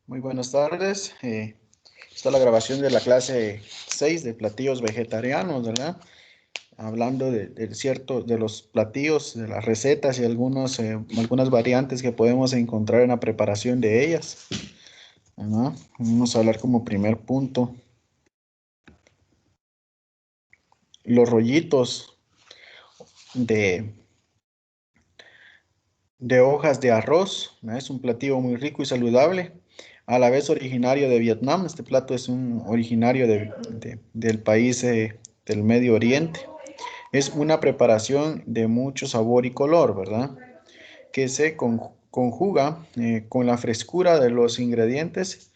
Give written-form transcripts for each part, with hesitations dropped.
Muy buenas tardes. Está la grabación de la clase 6 de platillos vegetarianos, ¿verdad? Hablando de los platillos, de las recetas y algunas variantes que podemos encontrar en la preparación de ellas, ¿verdad? Vamos a hablar como primer punto. Los rollitos de, de hojas de arroz, ¿verdad? Es un platillo muy rico y saludable. A la vez originario de Vietnam. Este plato es un originario del país del Medio Oriente. Es una preparación de mucho sabor y color, ¿verdad? Que se conjuga con la frescura de los ingredientes,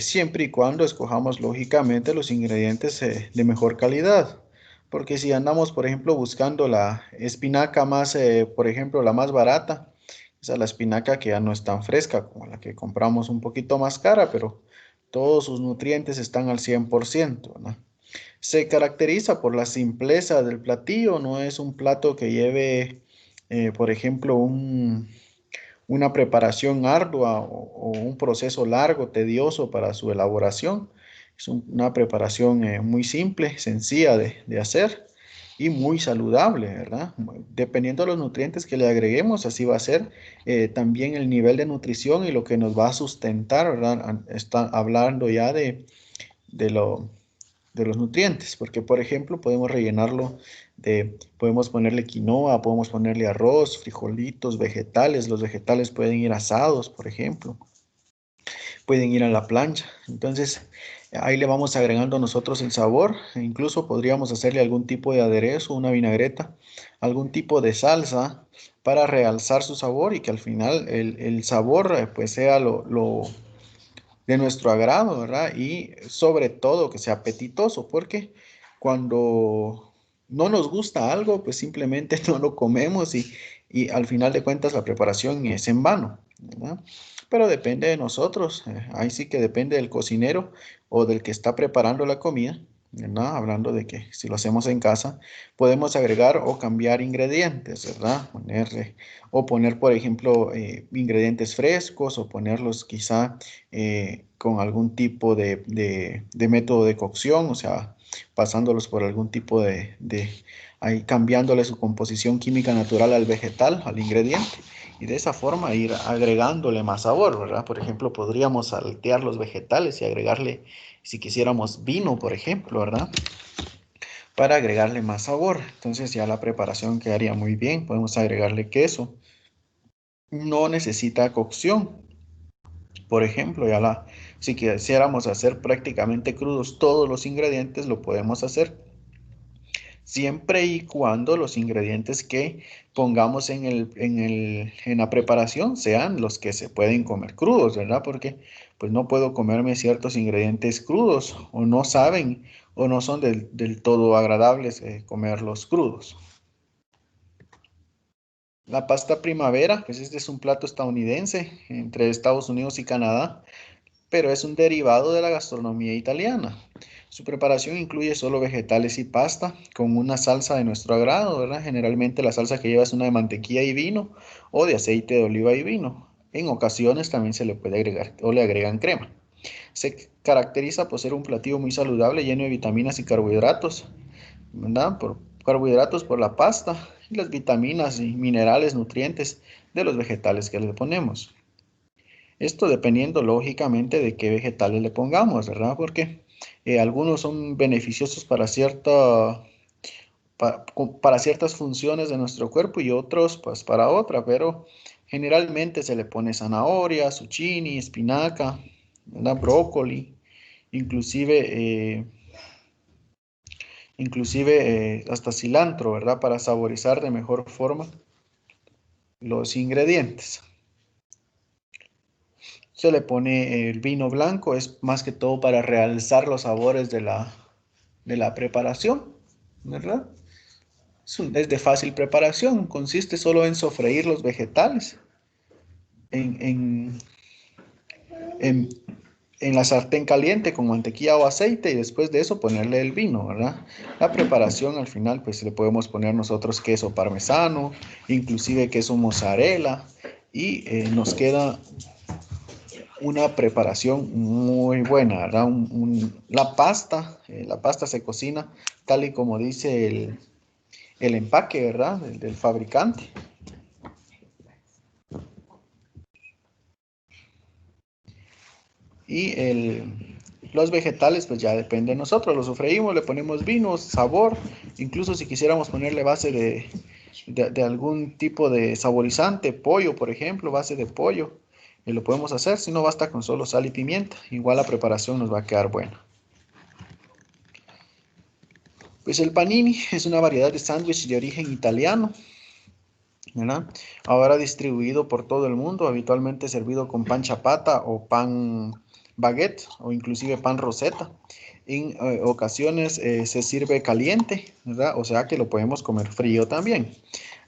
siempre y cuando escojamos lógicamente los ingredientes de mejor calidad. Porque si andamos, por ejemplo, buscando la espinaca más, por ejemplo, la más barata, esa es la espinaca que ya no es tan fresca como la que compramos un poquito más cara, pero todos sus nutrientes están al 100%, ¿no? Se caracteriza por la simpleza del platillo, no es un plato que lleve, por ejemplo, una preparación ardua o un proceso largo, tedioso para su elaboración. Es una preparación muy simple, sencilla de hacer y muy saludable, ¿verdad? Dependiendo de los nutrientes que le agreguemos, así va a ser también el nivel de nutrición y lo que nos va a sustentar, ¿verdad? Está hablando ya de lo de los nutrientes, porque por ejemplo podemos rellenarlo podemos ponerle quinoa, podemos ponerle arroz, frijolitos, vegetales, los vegetales pueden ir asados, por ejemplo, pueden ir a la plancha, entonces ahí le vamos agregando nosotros el sabor, e incluso podríamos hacerle algún tipo de aderezo, una vinagreta, algún tipo de salsa para realzar su sabor y que al final el sabor pues sea lo de nuestro agrado, ¿verdad? Y sobre todo que sea apetitoso, porque cuando no nos gusta algo, pues simplemente no lo comemos y al final de cuentas la preparación es en vano, ¿verdad? Pero depende de nosotros, ahí sí que depende del cocinero o del que está preparando la comida, ¿verdad? Hablando de que si lo hacemos en casa, podemos agregar o cambiar ingredientes, ¿verdad? Poner, por ejemplo, ingredientes frescos o ponerlos quizá con algún tipo de método de cocción, o sea, pasándolos por algún tipo ahí cambiándole su composición química natural al vegetal, al ingrediente, y de esa forma ir agregándole más sabor, ¿verdad? Por ejemplo, podríamos saltear los vegetales y agregarle, si quisiéramos, vino, por ejemplo, ¿verdad? Para agregarle más sabor. Entonces ya la preparación quedaría muy bien. Podemos agregarle queso. No necesita cocción. Por ejemplo, si quisiéramos hacer prácticamente crudos todos los ingredientes, lo podemos hacer siempre y cuando los ingredientes que pongamos en la preparación sean los que se pueden comer crudos, ¿verdad? Porque pues no puedo comerme ciertos ingredientes crudos o no saben o no son del todo agradables comerlos crudos. La pasta primavera, pues este es un plato estadounidense entre Estados Unidos y Canadá, pero es un derivado de la gastronomía italiana. Su preparación incluye solo vegetales y pasta con una salsa de nuestro agrado, ¿verdad? Generalmente la salsa que lleva es una de mantequilla y vino o de aceite de oliva y vino. En ocasiones también se le puede agregar o le agregan crema. Se caracteriza por ser un platillo muy saludable, lleno de vitaminas y carbohidratos, ¿verdad? Por carbohidratos por la pasta y las vitaminas y minerales, nutrientes de los vegetales que le ponemos. Esto dependiendo lógicamente de qué vegetales le pongamos, ¿verdad? Porque algunos son beneficiosos para ciertas funciones de nuestro cuerpo y otros pues para otra, pero generalmente se le pone zanahoria, zucchini, espinaca, ¿verdad? Brócoli, inclusive, hasta cilantro, ¿verdad? Para saborizar de mejor forma los ingredientes. Se le pone el vino blanco, es más que todo para realzar los sabores de la preparación, ¿verdad? Es de fácil preparación, consiste solo en sofreír los vegetales en, en, en, en la sartén caliente con mantequilla o aceite y después de eso ponerle el vino, ¿verdad? La preparación al final pues le podemos poner nosotros queso parmesano, inclusive queso mozzarella y nos queda una preparación muy buena, ¿verdad? La pasta se cocina tal y como dice el empaque, ¿verdad? Del fabricante. Y los vegetales, pues ya depende de nosotros. Los sofreímos, le ponemos vino, sabor. Incluso si quisiéramos ponerle base de algún tipo de saborizante, pollo, por ejemplo, base de pollo, y lo podemos hacer. Si no, basta con solo sal y pimienta. Igual la preparación nos va a quedar buena. Pues el panini es una variedad de sándwich de origen italiano, ¿verdad? Ahora distribuido por todo el mundo, habitualmente servido con pan chapata o pan baguette o inclusive pan rosetta. En ocasiones se sirve caliente, ¿verdad? O sea que lo podemos comer frío también.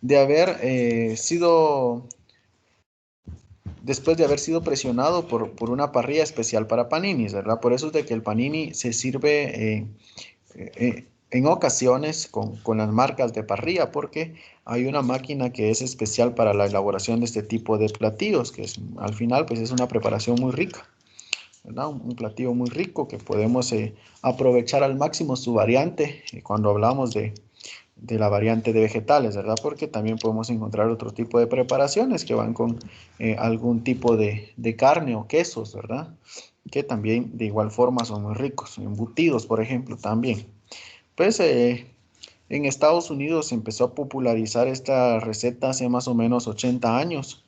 De haber sido, después de haber sido presionado por una parrilla especial para paninis, ¿verdad? Por eso es de que el panini se sirve en ocasiones con las marcas de parrilla, porque hay una máquina que es especial para la elaboración de este tipo de platillos, que es, al final pues es una preparación muy rica, ¿verdad? Un platillo muy rico que podemos aprovechar al máximo su variante cuando hablamos de la variante de vegetales, ¿verdad? Porque también podemos encontrar otro tipo de preparaciones que van con algún tipo de carne o quesos, ¿verdad? Que también de igual forma son muy ricos, embutidos, por ejemplo, también. Pues en Estados Unidos se empezó a popularizar esta receta hace más o menos 80 años.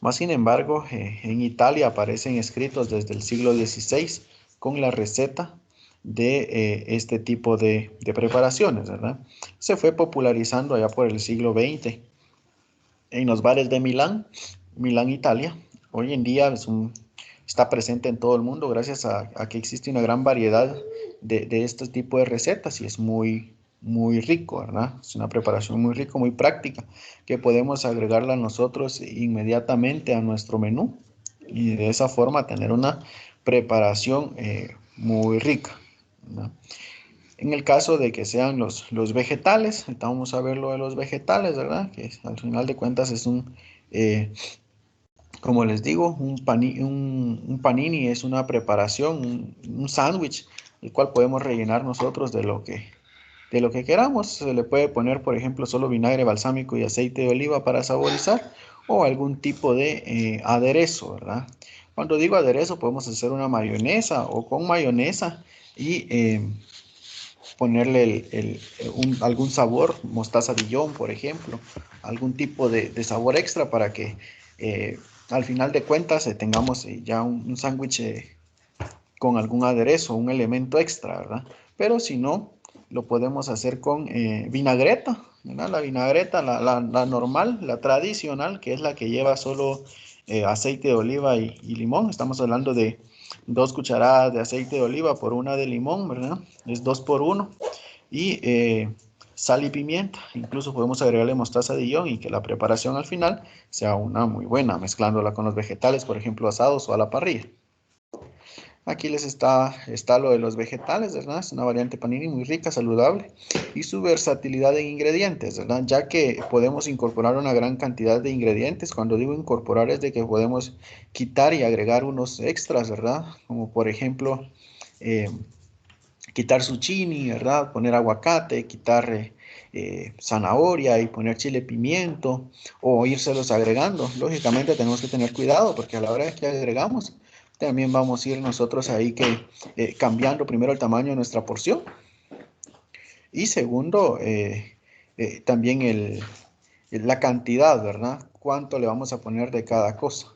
Más sin embargo, en Italia aparecen escritos desde el siglo XVI con la receta de este tipo de preparaciones, ¿verdad? Se fue popularizando allá por el siglo XX en los bares de Milán, Italia. Hoy en día está presente en todo el mundo gracias a que existe una gran variedad de este tipo de recetas y es muy rico, ¿verdad? Es una preparación muy rica, muy práctica, que podemos agregarla nosotros inmediatamente a nuestro menú y de esa forma tener una preparación muy rica, ¿verdad? En el caso de que sean los vegetales, ahorita vamos a ver lo de los vegetales, ¿verdad? Que al final de cuentas es eh, como les digo, un panini es una preparación, un sándwich, el cual podemos rellenar nosotros de lo que queramos. Se le puede poner, por ejemplo, solo vinagre balsámico y aceite de oliva para saborizar o algún tipo de aderezo, ¿verdad? Cuando digo aderezo, podemos hacer una mayonesa o con mayonesa y ponerle algún sabor, mostaza Dijon, por ejemplo, algún tipo de sabor extra para que eh, al final de cuentas tengamos ya un sándwich con algún aderezo, un elemento extra, ¿verdad? Pero si no, lo podemos hacer con vinagreta, ¿verdad? La vinagreta, la normal, la tradicional, que es la que lleva solo aceite de oliva y limón. Estamos hablando de 2 cucharadas de aceite de oliva por una de limón, ¿verdad? Es 2 por 1. Y sal y pimienta. Incluso podemos agregarle mostaza de Dijon y que la preparación al final sea una muy buena, mezclándola con los vegetales, por ejemplo, asados o a la parrilla. Aquí les está lo de los vegetales, ¿verdad? Es una variante panini muy rica, saludable y su versatilidad en ingredientes, ¿verdad? Ya que podemos incorporar una gran cantidad de ingredientes. Cuando digo incorporar es de que podemos quitar y agregar unos extras, ¿verdad? Como por ejemplo, eh, quitar zucchini, ¿verdad? Poner aguacate, quitar zanahoria y poner chile pimiento o írselos agregando. Lógicamente tenemos que tener cuidado porque a la hora que agregamos también vamos a ir nosotros ahí que cambiando primero el tamaño de nuestra porción y segundo también la cantidad, ¿verdad? Cuánto le vamos a poner de cada cosa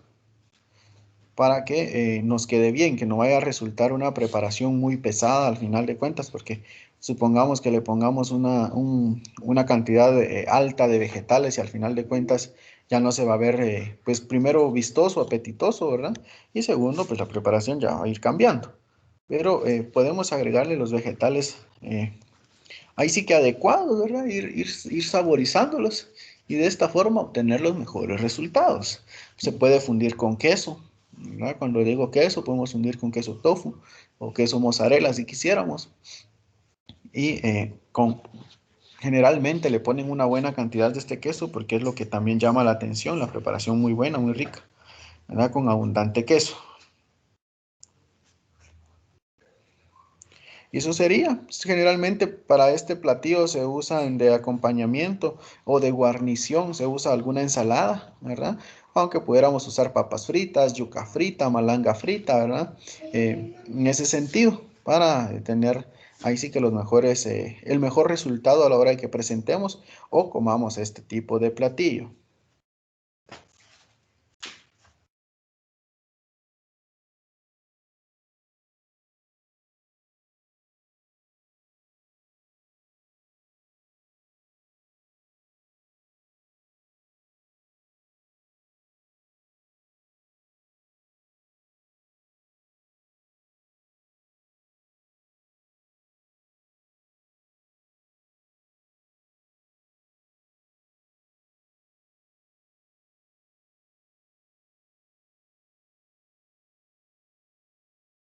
para que nos quede bien, que no vaya a resultar una preparación muy pesada al final de cuentas, porque supongamos que le pongamos una cantidad alta de vegetales y al final de cuentas ya no se va a ver, pues primero vistoso, apetitoso, ¿verdad? Y segundo, pues la preparación ya va a ir cambiando. Pero podemos agregarle los vegetales ahí sí que adecuados, ¿verdad? Ir saborizándolos y de esta forma obtener los mejores resultados. Se puede fundir con queso, ¿verdad? Cuando digo queso, podemos fundir con queso tofu o queso mozzarella si quisiéramos. Y generalmente le ponen una buena cantidad de este queso porque es lo que también llama la atención, la preparación muy buena, muy rica. ¿verdad? Con abundante queso. Y eso sería, generalmente para este platillo se usan de acompañamiento o de guarnición, se usa alguna ensalada, ¿verdad? Aunque pudiéramos usar papas fritas, yuca frita, malanga frita, ¿verdad? En ese sentido, para tener ahí sí que los mejores, el mejor resultado a la hora de que presentemos o comamos este tipo de platillo.